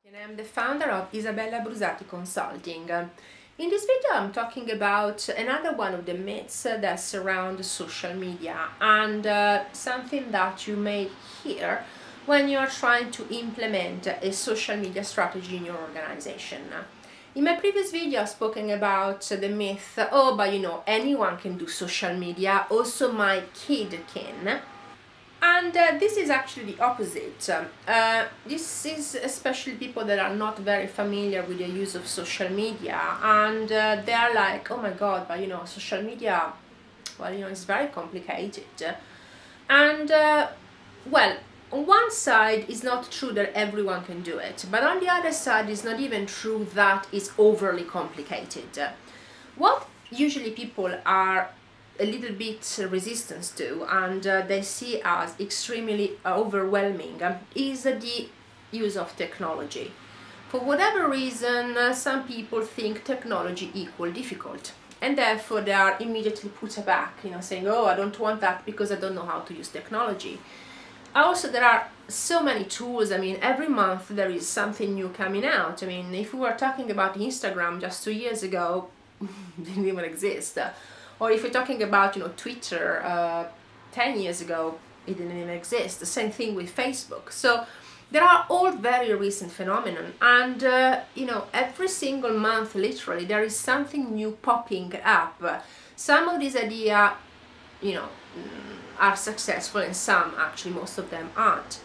And I'm the founder of Isabella Brusati Consulting. In this video I'm talking about another one of the myths that surround social media and something that you may hear when you're trying to implement a social media strategy in your organization. In my previous video I've spoken about the myth, anyone can do social media, also my kid can. And this is actually the opposite. This is especially people that are not very familiar with the use of social media, and they are like, oh my god, but social media, it's very complicated. And on one side it's not true that everyone can do it, but on the other side it's not even true that it's overly complicated. What usually people are a little bit resistant to and they see as extremely overwhelming is the use of technology. For whatever reason, some people think technology equals difficult, and therefore they are immediately put aback, saying, oh, I don't want that because I don't know how to use technology. Also, there are so many tools. Every month there is something new coming out. If we were talking about Instagram just 2 years ago, it didn't even exist. Or if you're talking about, Twitter 10 years ago, it didn't even exist. The same thing with Facebook. So there are all very recent phenomenon, and every single month, literally, there is something new popping up. Some of these ideas, are successful, and some, actually, most of them aren't.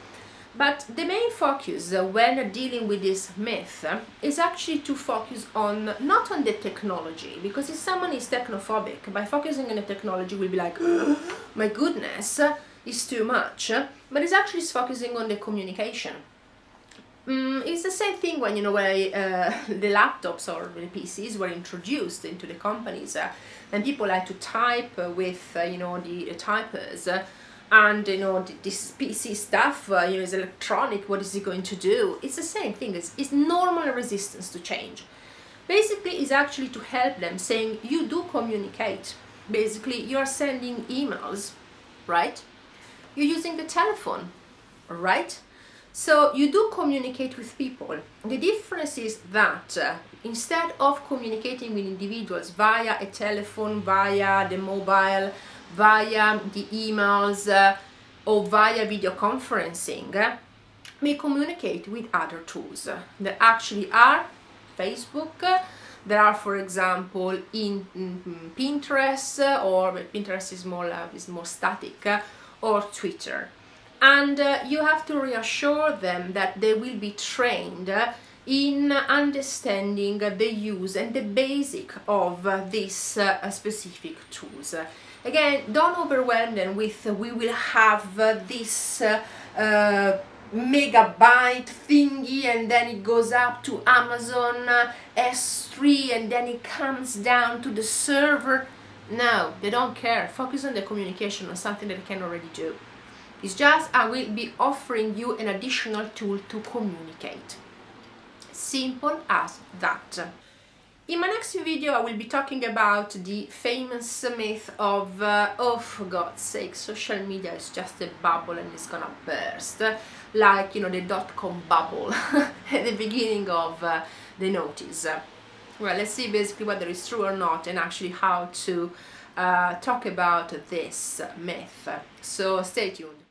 But the main focus when dealing with this myth is actually to focus on, not on the technology, because if someone is technophobic, by focusing on the technology will be like, oh, my goodness, it's too much, but it's actually focusing on the communication. It's the same thing when, the laptops or the PCs were introduced into the companies, and people like to type with, the typers. And this PC stuff is electronic, what is it going to do? It's the same thing, it's normal resistance to change. Basically, it's actually to help them, saying you do communicate. Basically, you're sending emails, right? You're using the telephone, right? So you do communicate with people. The difference is that instead of communicating with individuals via a telephone, via the mobile, via the emails or via video conferencing, we communicate with other tools. There actually are Facebook, there are, for example, in Pinterest, or Pinterest is more static, or Twitter. And you have to reassure them that they will be trained in understanding the use and the basic of these specific tools. Again, don't overwhelm them with we will have this megabyte thingy, and then it goes up to Amazon S3, and then it comes down to the server. No, they don't care. Focus on the communication, on something that they can already do. It's just I will be offering you an additional tool to communicate. Simple as that. In my next video I will be talking about the famous myth of oh, for God's sake, social media is just a bubble and it's gonna burst, like the dot-com bubble at the beginning of the notice. Well, let's see basically whether it's true or not, and actually how to talk about this myth. So stay tuned.